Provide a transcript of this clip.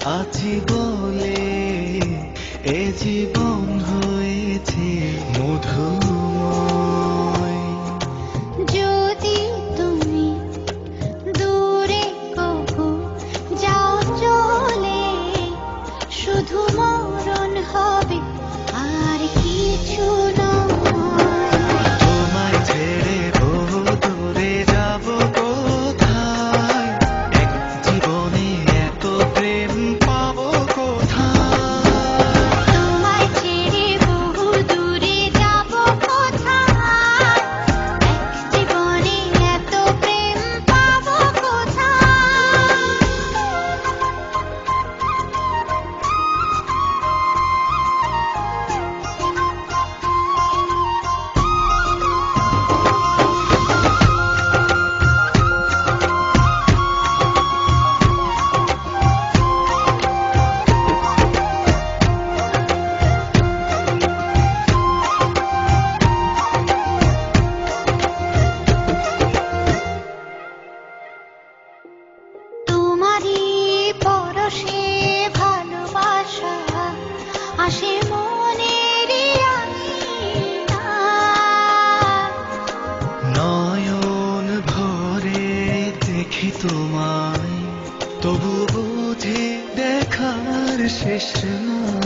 আছি বলে এ জীবন হয়েছে মধুময়। যদি তুমি দূরে কবু যাও চলে, শুধু মরণ হবে আর কিছু নয়। তোমায় ছেড়ে বহু দূরে যাব কোথায়, এক জীবনে এত প্রেম পাবো কোথায়। তোমায় ছেড়ে বহু দূরে যাব কোথায়, এক জীবনে এত প্রেম পাবো কোথায়। তোমারই পরশে ভালোবাসা আসে মনের আঙিনায়। নয়ন ভরে দেখি তোমায়, তবু বুঝি দেখার শেষ নয়।